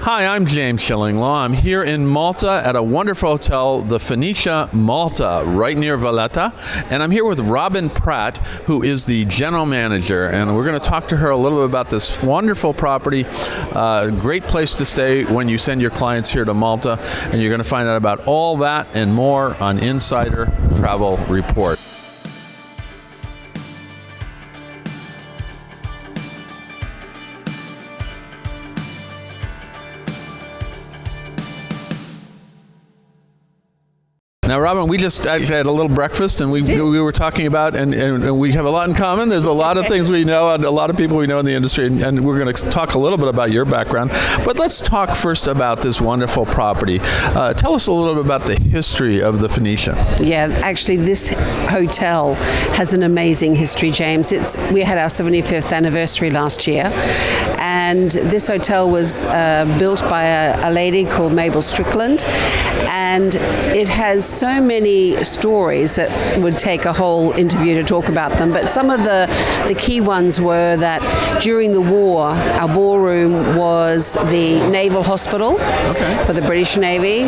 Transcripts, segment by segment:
Hi, I'm James Shillinglaw. I'm here in Malta at a wonderful hotel, the Phoenicia Malta, right near Valletta. And I'm here with Robin Pratt, who is the general manager. And we're going to talk to her a little bit about this wonderful property. Great place to stay when you send your clients here to Malta. And you're going to find out about all that and more on Insider Travel Report. Now, Robin, we just actually had a little breakfast, and we were talking about, and we have a lot in common. There's a lot of things we know, and a lot of people we know in the industry, and we're going to talk a little bit about your background. But let's talk first about this wonderful property. Tell us a little bit about the history of the Phoenicia. Yeah, actually, this hotel has an amazing history, James. We had our 75th anniversary last year, and this hotel was built by a lady called Mabel Strickland, and it has so many stories that would take a whole interview to talk about them, but some of the key ones were that during the war, our ballroom was the Naval Hospital for the British Navy.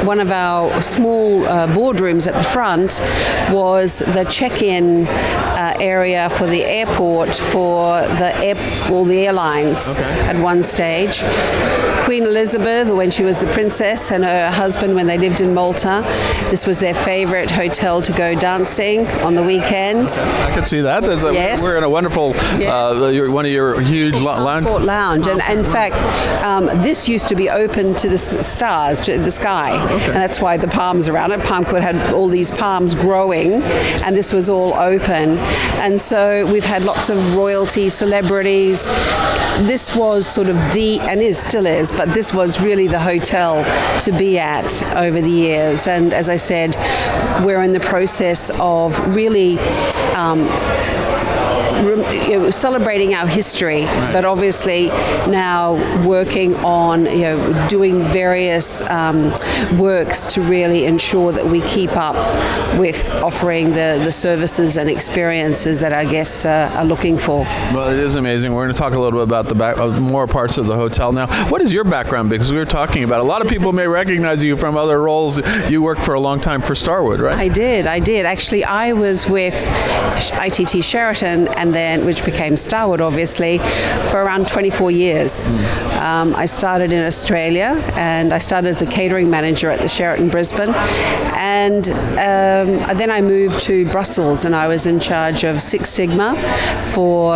One of our small boardrooms at the front was the check-in area for the airport for all the airlines at one stage. Queen Elizabeth, when she was the princess, and her husband, when they lived in Malta, this was their favorite hotel to go dancing on the weekend. I can see that. Yes. We're in a wonderful, one of your huge lounge. Lounge. And in fact, this used to be open to the stars, to the sky. And that's why the palms around it. Palm Court had all these palms growing, and this was all open. And so we've had lots of royalty, celebrities. This was sort of still is, but this was really the hotel to be at over the years. And as I said, we're in the process of really celebrating our history, but obviously now working on doing various works to really ensure that we keep up with offering the services and experiences that our guests are looking for. Well, it is amazing. We're going to talk a little bit about more parts of the hotel now. What is your background? Because we were talking about a lot of people may recognize you from other roles. You worked for a long time for Starwood, right? I did. Actually, I was with ITT Sheraton, and then which became Starwood, obviously, for around 24 years. I started in Australia, and I started as a catering manager at the Sheraton Brisbane, and then I moved to Brussels, and I was in charge of Six Sigma for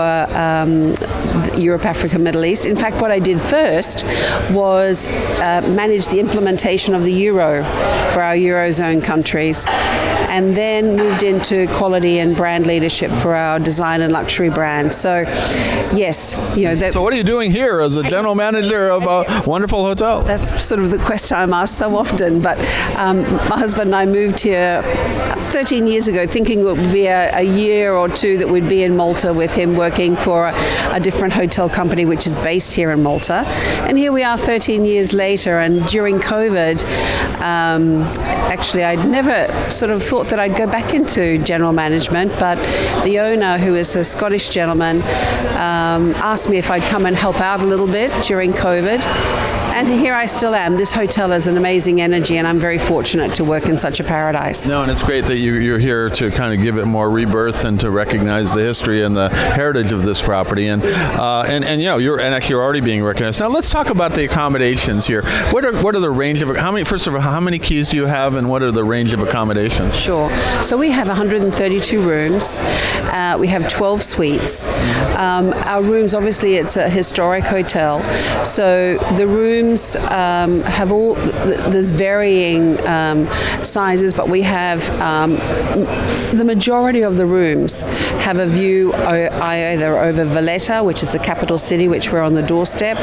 Europe, Africa, Middle East. In fact, what I did first was manage the implementation of the euro for our Eurozone countries, and then moved into quality and brand leadership for our design and luxury brands. So, yes, So what are you doing here as a general manager of a wonderful hotel? That's sort of the question I'm asked so often. But my husband and I moved here 13 years ago, thinking it would be a year or two that we'd be in Malta with him working for a different hotel company which is based here in Malta. And here we are 13 years later, and during COVID, actually I'd never sort of thought that I'd go back into general management, but the owner, who is a Scottish gentleman, asked me if I'd come and help out a little bit during COVID. And here I still am. This hotel has an amazing energy, and I'm very fortunate to work in such a paradise. No, and it's great that you're here to kind of give it more rebirth and to recognize the history and the heritage of this property. And you're already being recognized. Now let's talk about the accommodations here. What are the range of how many keys do you have, and what are the range of accommodations? Sure. So we have 132 rooms. We have 12 suites. Our rooms, obviously, it's a historic hotel, so the rooms have there's varying sizes, but we have the majority of the rooms have a view either over Valletta, which is the capital city, which we're on the doorstep,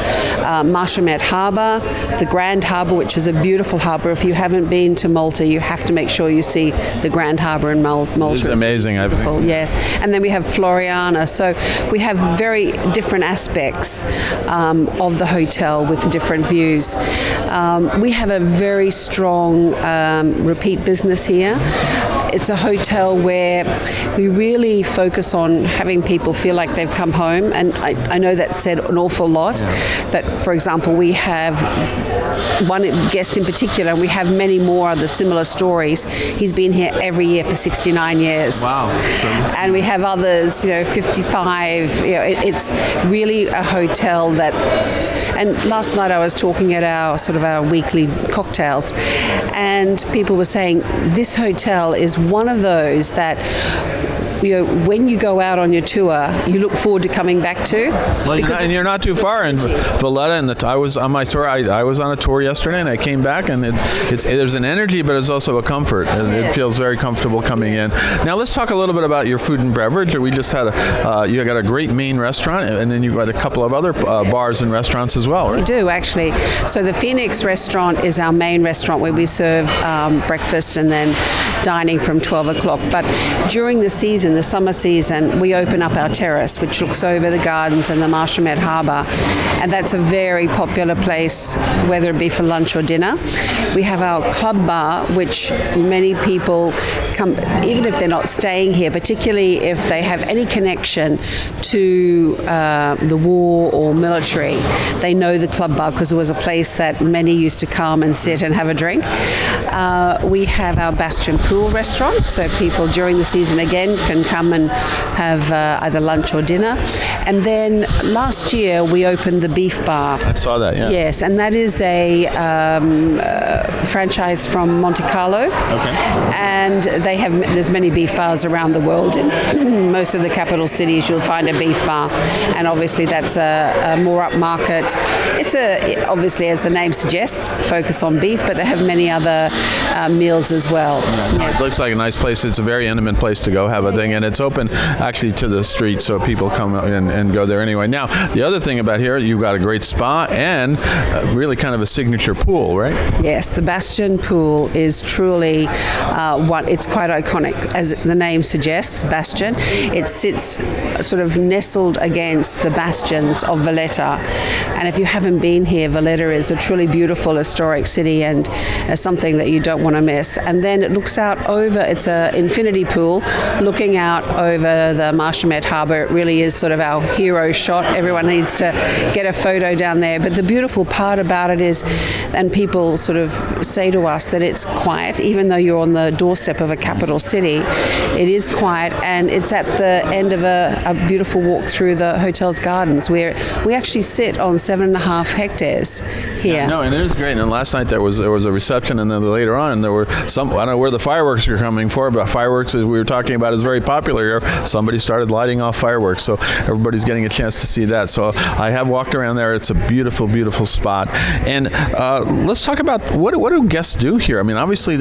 Marshamet Harbour, the Grand Harbour, which is a beautiful harbour. If you haven't been to Malta, you have to make sure you see the Grand Harbour in Malta. It's amazing, I think. Yes, and then we have Floriana. So we have very different aspects of the hotel with different views. We have a very strong repeat business here. it's a hotel where we really focus on having people feel like they've come home. And I know that said an awful lot, but for example, we have one guest in particular, and we have many more of the similar stories. He's been here every year for 69 years. Wow. And we have others, 55. It's really a hotel that. And last night I was talking at our weekly cocktails, and people were saying this hotel is one of those that, when you go out on your tour, you look forward to coming back to. Well, you're not too far in Valletta. And I was on my tour. I was on a tour yesterday, and I came back, and there's an energy, but it's also a comfort. It feels very comfortable coming in. Now let's talk a little bit about your food and beverage. We just had you got a great main restaurant, and then you've got a couple of other bars and restaurants as well, right? We do, actually. So the Phoenix restaurant is our main restaurant where we serve breakfast and then dining from 12 o'clock. But during the season, the summer season, we open up our terrace, which looks over the gardens and the Marshallmead Harbour, and that's a very popular place, whether it be for lunch or dinner. We have our club bar, which many people come, even if they're not staying here, particularly if they have any connection to the war or military, they know the club bar because it was a place that many used to come and sit and have a drink. We have our Bastion Pool restaurant, so people during the season again can come and have either lunch or dinner. And then last year we opened the Beef Bar. I saw that, yeah. Yes, and that is a franchise from Monte Carlo. Okay. And there's many beef bars around the world. In most of the capital cities you'll find a beef bar, and obviously that's a more upmarket. It's obviously, as the name suggests, focus on beef, but they have many other meals as well. Yes. It looks like a nice place. It's a very intimate place to go have a thing, and it's open actually to the street, so people come and go there anyway. Now, the other thing about here, you've got a great spa and really kind of a signature pool, right? Yes, the Bastion Pool is truly it's quite iconic, as the name suggests, Bastion. It sits sort of nestled against the bastions of Valletta, and if you haven't been here, Valletta is a truly beautiful historic city and something that you don't want to miss. And then it looks out over, it's an infinity pool looking out over the Marshallmead Harbour. It really is sort of our hero shot. Everyone needs to get a photo down there. But the beautiful part about it is, and people sort of say to us that it's quiet, even though you're on the doorstep of a capital city, it is quiet, and it's at the end of a beautiful walk through the hotel's gardens, where we actually sit on 7.5 hectares here. Yeah, no, and it is great. And last night there was a reception, and then later on there were some, I don't know where the fireworks are coming for, but fireworks, as we were talking about, is very popular here. Somebody started lighting off fireworks, so everybody's getting a chance to see that. So I have walked around there. It's a beautiful, beautiful spot. And let's talk about what do guests do here? I mean, obviously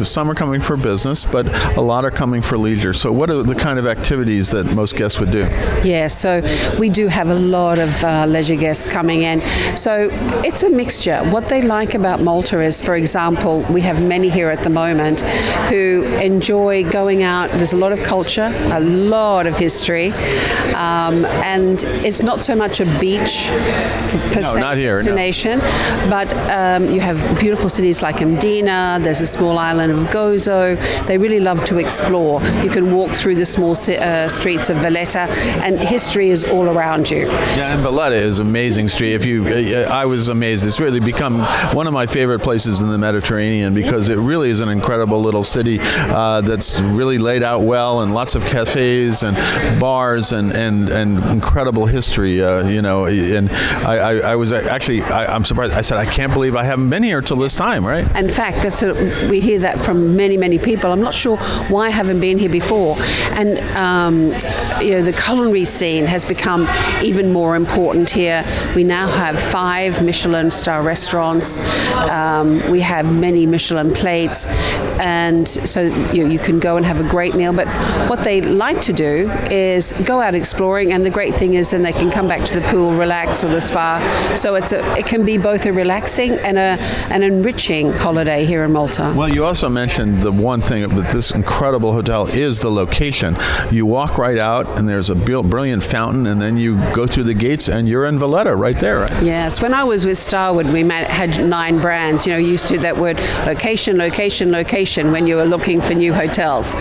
some are coming for business, but a lot are coming for leisure. So what are the kind of activities that most guests would do? Yeah, so we do have a lot of leisure guests coming in. So it's a mixture. What they like about Malta is, for example, we have many here at the moment who enjoy going out. There's a lot of culture, a lot of history, and it's not so much a beach per se not here, destination, but you have beautiful cities like Mdina. There's a small island of Gozo. They really love to explore. You can walk through the small streets of Valletta, and history is all around you. Yeah, and Valletta is an amazing street. I was amazed. It's really become one of my favorite places in the Mediterranean because it really is an incredible little city that's really laid out well, and lots of cafes and bars and incredible history. And I was actually I'm surprised. I said, I can't believe I haven't been here till this time, right? In fact, we hear that from many, many people. I'm not sure why I haven't been here before. And the culinary scene has become even more important here. We now have 5 Michelin star restaurants. We have many Michelin plates, and so you can go and have a great meal. But what they like to do is go out exploring, and the great thing is then they can come back to the pool, relax, or the spa. So it can be both a relaxing and an enriching holiday here in Malta. Well, you also mentioned the one thing with this incredible hotel is the location. You walk right out, and there's a brilliant fountain, and then you go through the gates, and you're in Valletta right there. Right? Yes. When I was with Starwood, we had 9 brands. You know, used to that word location, location, location when you were looking for new hotels.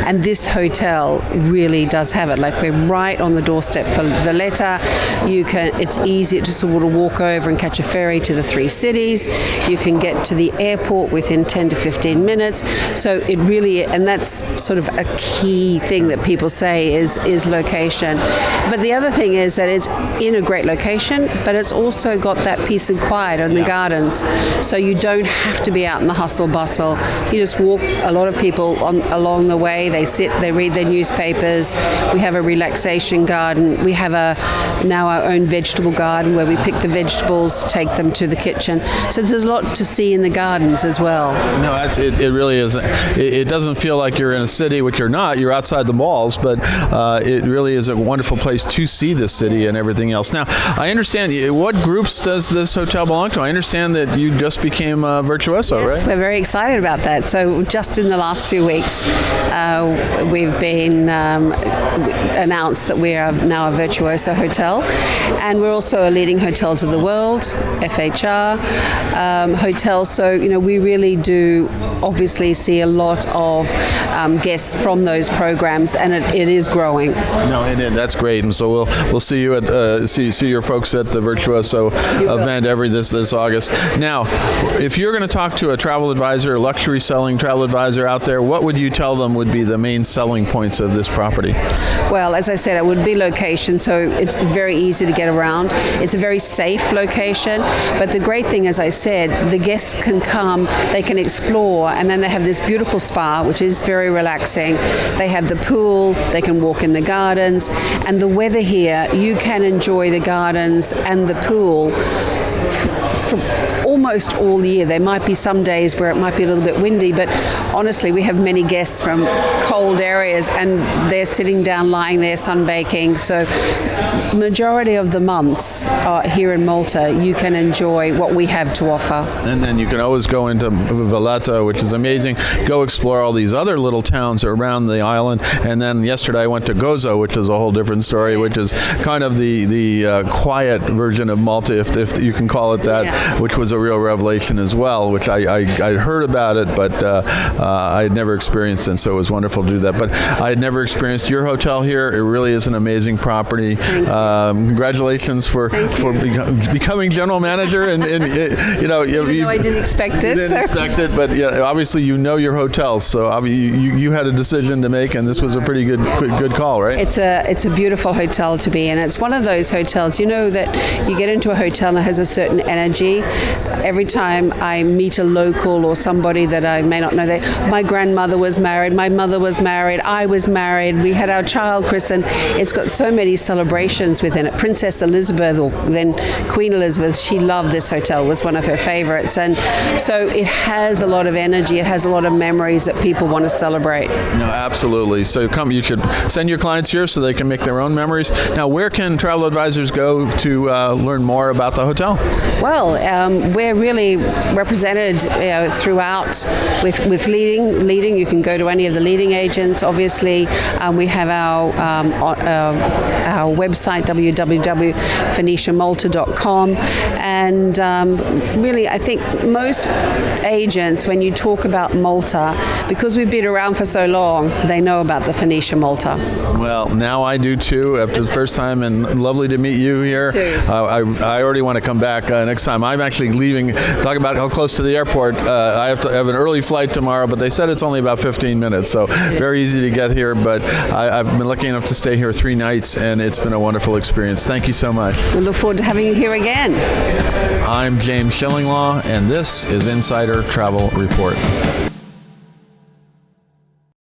And this hotel really does have it. Like, we're right on the doorstep for Valletta. It's easy to sort of walk over and catch a ferry to the 3 cities. You can get to the airport within 10 to 15 minutes. So it really, and that's sort of a key thing that people say is location. But the other thing is that it's in a great location, but it's also got that peace and quiet in the gardens. So you don't have to be out in the hustle bustle. You just walk. A lot of people along the way, they sit, they read their newspapers. We have a relaxation garden. We have now our own vegetable garden where we pick the vegetables, take them to the kitchen. So there's a lot to see in the gardens as well. No, it really is. It doesn't feel like you're in a city, which you're not. You're outside the malls, but it really is a wonderful place to see the city and everything else. Now, I understand, what groups does this hotel belong to? I understand that you just became a Virtuoso, yes, right? We're very excited about that. So just in the last 2 weeks, we've been announced that we are now a Virtuoso hotel, and we're also a leading hotels of the world, FHR hotels. So, you know, we really do obviously see a lot of guests from those programs, and it is growing. No, that's great. And so we'll see you at see your folks at the Virtuoso event this August. Now, if you're going to talk to a travel advisor, a luxury selling travel advisor out there, what would you tell them would be the main selling points of this property? Well, as I said, it would be location, so it's very easy to get around. It's a very safe location, but the great thing, as I said, the guests can come, they can explore, and then they have this beautiful spa, which is very relaxing. They have the pool, they can walk in the gardens, and the weather here, you can enjoy the gardens and the pool for almost all year. There might be some days where it might be a little bit windy, but honestly, we have many guests from cold areas, and they're sitting down, lying there, sunbaking. So majority of the months here in Malta, you can enjoy what we have to offer. And then you can always go into Valletta, which is amazing. Go explore all these other little towns around the island. And then yesterday I went to Gozo, which is a whole different story, which is kind of the quiet version of Malta, if you can call it that, which was a real revelation as well, which I heard about it, but I had never experienced it, and so it was wonderful to do that. But I had never experienced your hotel here. It really is an amazing property. Congratulations for becoming general manager, and you know, I didn't expect it. Didn't expect it, but yeah, obviously you know your hotels, so you had a decision to make, and this was a pretty good call, right? It's a beautiful hotel to be in. It's one of those hotels, you know, that you get into a hotel and it has a certain energy. Every time I meet a local or somebody that I may not know, my grandmother was married, my mother was married, I was married, we had our child christened. It's got so many celebrations within it. Princess Elizabeth, or then Queen Elizabeth, she loved this hotel, was one of her favorites. And so it has a lot of energy, it has a lot of memories that people want to celebrate. No, absolutely. So you should send your clients here so they can make their own memories. Now, where can travel advisors go to learn more about the hotel? Well, we're really represented throughout with leading. You can go to any of the leading agents. Obviously, we have our website, www.phoeniciamalta.com, and really, I think most agents, when you talk about Malta, because we've been around for so long, they know about the Phoenicia Malta. Well, now I do too, after the first time, and lovely to meet you here. I already want to come back next time. I'm actually leaving. Talk about how close to the airport. I have to have an early flight tomorrow, but they said it's only about 15 minutes, so very easy to get here. But I've been lucky enough to stay here 3 nights, and it's been a wonderful experience. Thank you so much. We look forward to having you here again. I'm James Shillinglaw, and this is Insider Travel Report.